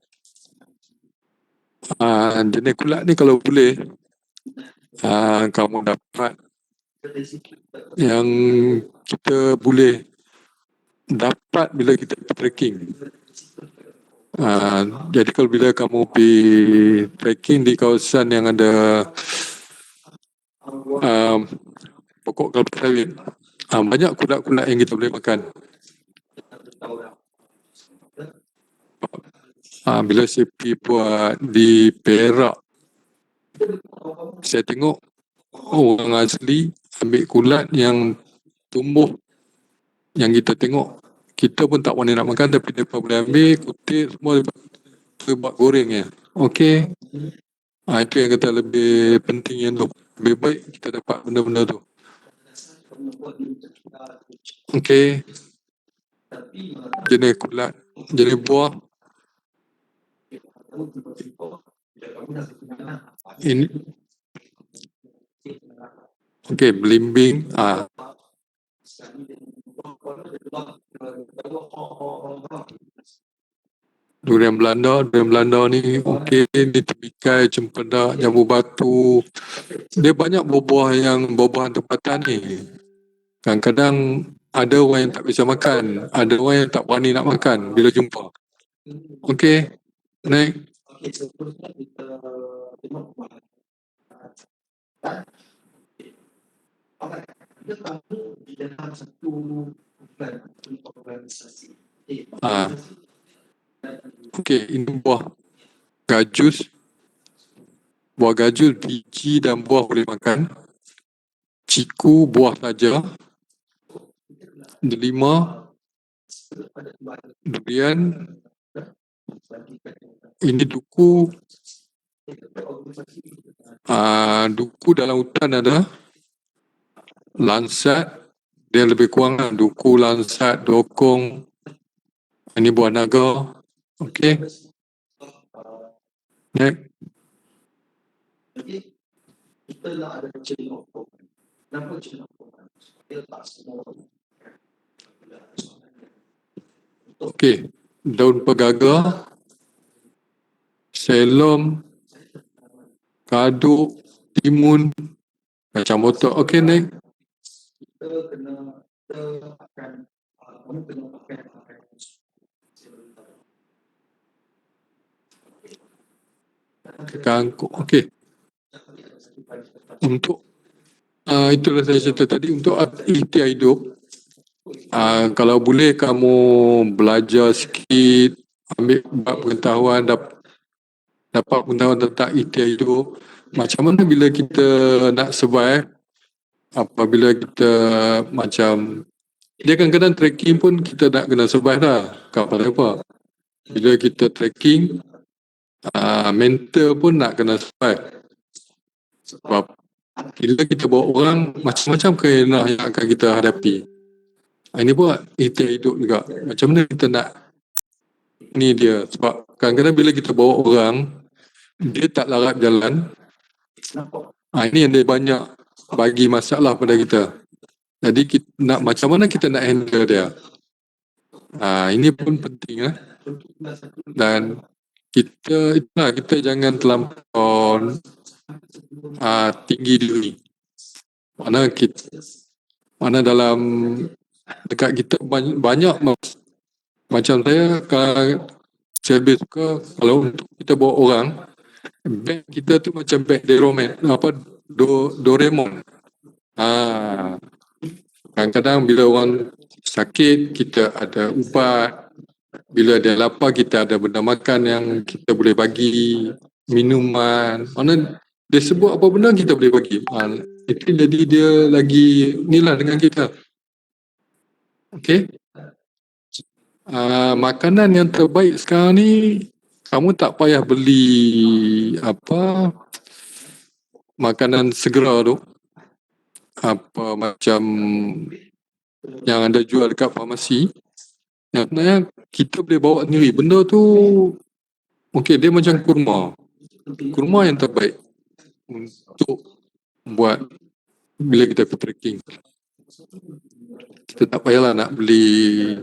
C: Jenis kulat ni kalau boleh kamu dapat yang kita boleh dapat bila kita trekking. Jadi kalau bila kamu pergi trekking di kawasan yang ada pokok kelapa sawit, banyak kulat-kulat yang kita boleh makan. Bila saya pergi buat di Perak, saya tengok orang asli ambil kulat yang tumbuh, yang kita tengok. Kita pun tak boleh nak makan, tapi mereka boleh ambil, kutip semua, mereka buat goreng ya. Okey. Itu yang kata lebih penting yang tu. Lebih baik kita dapat benda-benda tu. Okey. Jenis kulat, jenis buah. Ini. Okey, belimbing. Durian Belanda ni okey, ni tembikai, cempedak, jambu batu. Dia banyak buah-buahan tempatan ni. Kadang-kadang ada orang yang tak bisa makan, ada orang yang tak berani nak makan bila jumpa. Okey, next. Okey, ini buah gajus. Buah gajus, biji dan buah boleh makan. Ciku, buah saja. Delima, durian. Ini duku. Duku dalam hutan ada. Lansat, dia lebih kurang lah. Duku, lansat, dokong. Ini buah naga. Okey. Next. Okey. Daun pegaga, selom, kaduk, timun, kacang botok. Okey, next. Kangkuk. Okey. Untuk itulah saya cerita tadi, untuk ikhtiar hidup, kalau boleh kamu belajar sikit, ambil pengetahuan, dapat pengetahuan tentang ikhtiar hidup. Macam mana bila kita nak survive, apabila kita macam, dia kadang-kadang trekking pun kita nak kena survive lah, kapal apa. Bila kita trekking, mental pun nak kena survive. Sebab bila kita bawa orang, macam-macam kehendak yang akan kita hadapi. Ini buat ikhtiar hidup juga. Macam mana kita nak, ni dia. Sebab kadang-kadang bila kita bawa orang, dia tak larat jalan. Ini yang dia banyak bagi masalah pada kita. Jadi kita nak, macam mana kita nak handle dia. Ini pun penting. Dan kita jangan terlampau tinggi diri. Mana dalam dekat kita banyak macam saya lebih suka kalau untuk kita bawa orang, beg kita tu macam beg Doraemon. Kadang-kadang bila orang sakit, kita ada ubat. Bila dia lapar, kita ada benda makan yang kita boleh bagi, minuman. Mana dia sebut apa benda kita boleh bagi. Itu jadi dia lagi inilah dengan kita. Okey. Makanan yang terbaik sekarang ni, kamu tak payah beli makanan segera tu. Macam yang anda jual dekat farmasi. Yang kita boleh bawa sendiri. Benda tu, okey, dia macam kurma. Kurma yang terbaik untuk buat bila kita pergi trekking. Kita tak payahlah nak beli,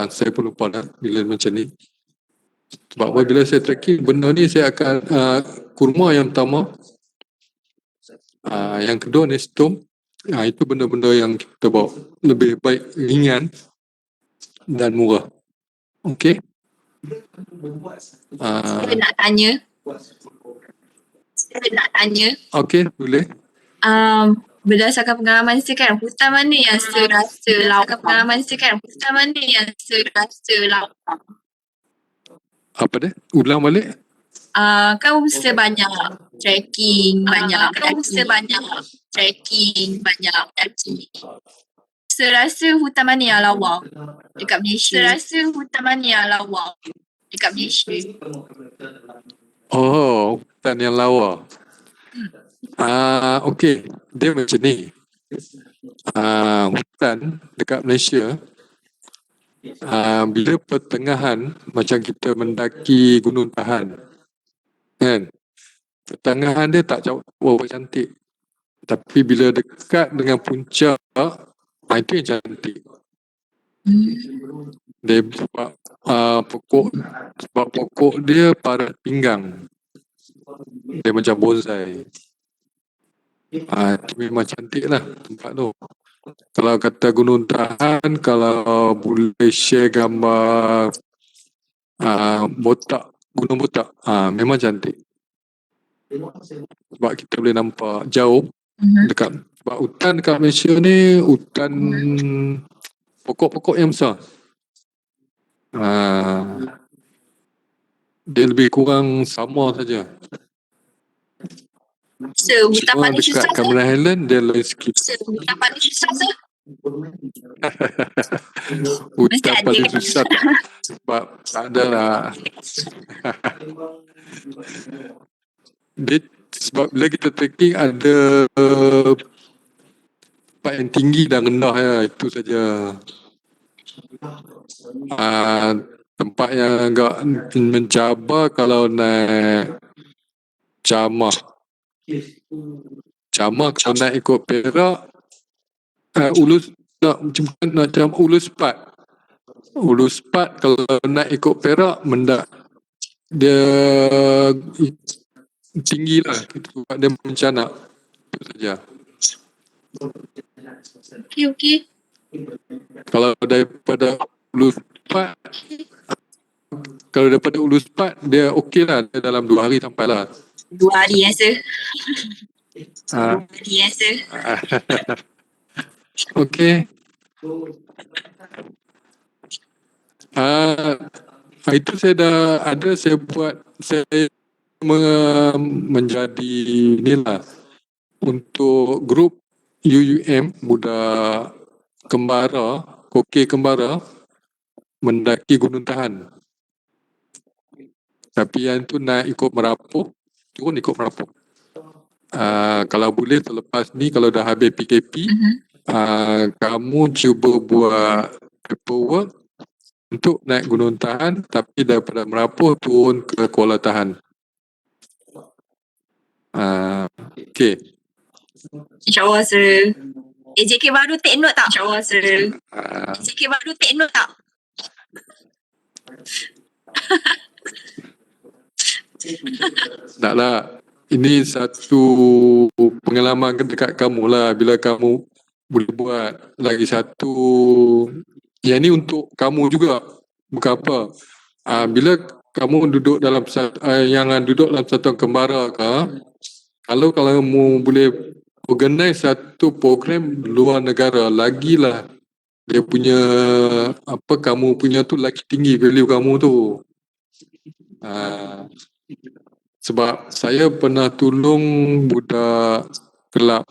C: saya pun lupa dah bila macam ni. Sebab bila saya trekking, benda ni saya akan kurma yang pertama. Yang kedua nestum. Itu benda-benda yang kita bawa lebih baik, ringan dan murah. Okey.
F: Saya nak tanya.
C: Okey, boleh.
F: Berdasarkan pengalaman saya kan, hutan mana yang serasa lawak?
C: Apa dia? Ulang balik.
F: Kan sebanyak trekking, banyak daki. Serasa hutan mana yang lawa dekat Malaysia?
C: Oh, hutan yang lawa. Okey, dia macam ni. Hutan dekat Malaysia, bila pertengahan, macam kita mendaki Gunung Tahan, kan? Pertengahan dia tak berapa cantik. Tapi bila dekat dengan puncak, itu yang cantik. Dia sebab pokok dia paras pinggang. Dia macam bonsai. Itu memang cantik lah tempat tu. Kalau kata Gunung Tahan, kalau boleh share gambar Gunung Botak, memang cantik. Sebab kita boleh nampak jauh dekat. Sebab hutan dekat Malaysia ni hutan pokok-pokok yang besar. Dia lebih kurang sama saja.
F: Hutan
C: Cuma
F: paling susah
C: dekat Cameron Highland dia lain sikit. Hutan paling susah sebab tak ada lah. Dia, sebab bila kita trekking ada tempat yang tinggi dan rendah ya, itu saja. Tempat yang agak mencabar kalau naik Camah kalau naik ikut Perak, Ulu Sepat kalau naik ikut Perak mendak dia tinggi lah, dia mencanak. Itu saja.
F: Okey.
C: Kalau daripada Ulu Sepat dia okey lah, dia dalam 2 hari sampai lah.
F: 2 hari rasa.
C: Okey. Itu saya dah ada, saya buat, saya menjadi inilah untuk grup UUM budak kembara, kokek kembara mendaki Gunung Tahan. Tapi yang tu naik ikut Merapu, turun ikut Merapu. Kalau boleh selepas ni, kalau dah habis PKP, kamu cuba buat paperwork untuk naik Gunung Tahan, tapi daripada Merapu turun ke Kuala Tahan. Okay.
F: InsyaAllah, sir. AJK baru take note tak? InsyaAllah, sir. AJK baru take note tak?
C: Taklah. Ini satu pengalaman dekat kamu lah. Bila kamu boleh buat lagi satu. Yang ni untuk kamu juga. Bukan apa. Bila kamu duduk dalam duduk dalam satuan kembara ke, kalau kamu boleh organize satu program luar negara, lagilah dia punya kamu punya tu lagi tinggi value kamu tu. Sebab saya pernah tolong budak kelab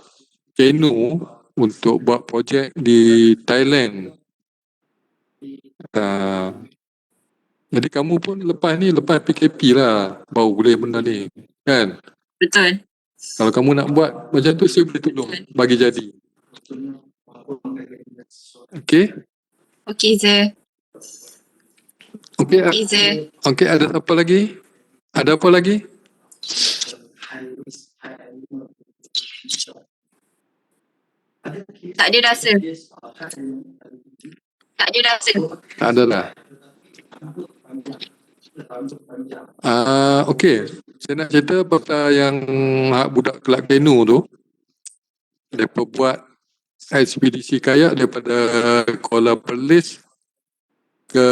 C: kenu untuk buat projek di Thailand. Jadi kamu pun lepas PKP lah baru boleh benda ni, kan?
F: Betul.
C: Kalau kamu nak buat macam tu, saya boleh tolong bagi jadi. Okay?
F: Okay, sir.
C: Okay,
F: sir.
C: okay, ada apa lagi? Ada apa lagi?
F: Tak ada dah, sir. Tak ada dah, sir.
C: Tak ada lah. Okay, saya nak cerita pasal yang budak kelab kenu tu. Mereka buat ekspedisi kayak daripada Kuala Perlis ke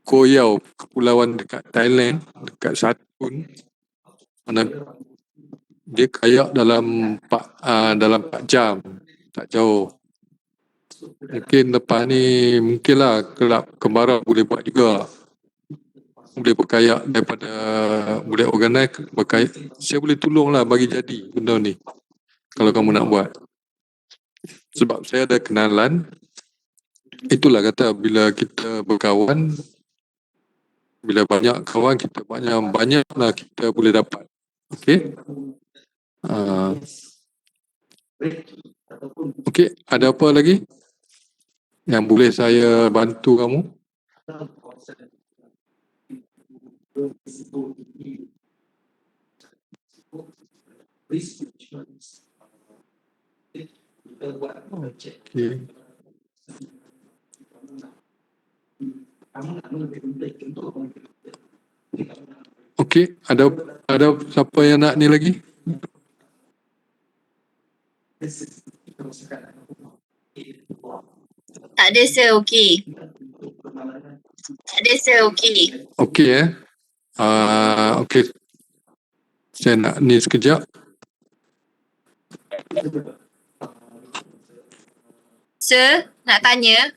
C: Koh Yao, kepulauan dekat Thailand, dekat Satun. Mana dia kayak dalam 4 jam, tak jauh. Mungkin lepas ni, mungkinlah kelab kembara boleh buat juga. Boleh berkayak daripada, boleh organize berkayak. Saya boleh tolonglah bagi jadi benda ni kalau kamu nak buat. Sebab saya ada kenalan. Itulah kata, bila kita berkawan, bila banyak kawan kita, banyaklah kita boleh dapat. Okay? Okay, ada apa lagi yang boleh saya bantu kamu? Okay. Okay, ada siapa yang nak ni lagi?
F: Tak ada, sir. Okay. Tak ada, sir. Okay.
C: Okay, okay. Saya nak ni sekejap.
F: Sir, nak tanya.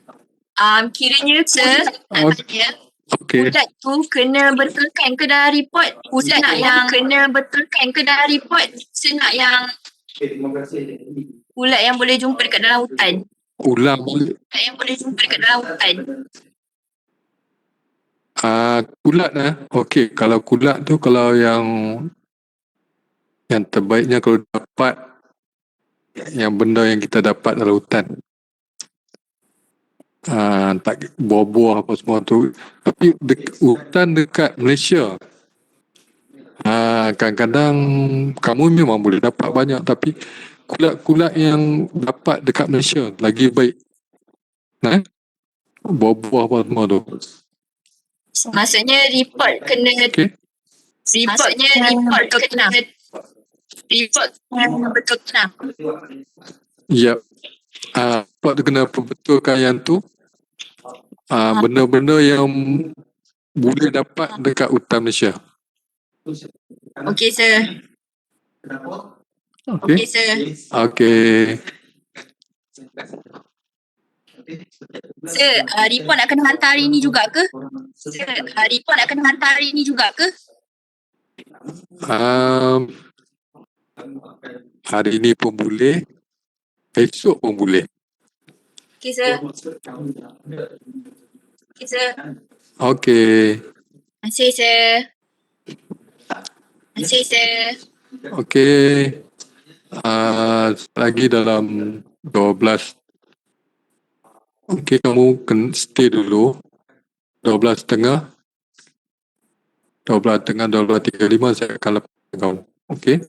F: Kiranya, sir, nak tanya.
C: Okay.
F: Budak tu kena betulkan ke dah report? Budak yang kena betulkan ke dah report? Saya nak yang ulat yang boleh jumpa dekat dalam hutan.
C: Ulang boleh.
F: Ulat yang boleh jumpa dekat dalam hutan.
C: Kulat Okey, kalau kulat tu, kalau yang terbaiknya kalau dapat yang benda yang kita dapat dalam hutan. Tak buah-buah apa semua tu. Tapi hutan dekat Malaysia, kadang-kadang kamu memang boleh dapat banyak, tapi kulat-kulat yang dapat dekat Malaysia lagi baik. Buah-buah apa semua tu.
F: Maksudnya report kena.
C: Okay.
F: Maksudnya report kena. Report kena betul kena.
C: Ya. Report tu kena perbetulkan yang tu. Benda-benda yang boleh dapat dekat hutan Malaysia.
F: Okey, sir.
C: Okay.
F: Okey, sir.
C: Okay.
F: Sir, report nak kena hantar hari ni juga ke? Sir, report nak kena hantar hari ni juga ke?
C: Hari ni pun boleh, esok pun boleh.
F: Okay, sir. Okay, sir.
C: Okey.
F: Terima kasih, sir. Terima kasih, sir.
C: Okey. Lagi dalam 12. Okey, kamu stay dulu. 12.30. 12.30, 12.35 saya akan lepas kau. Okey?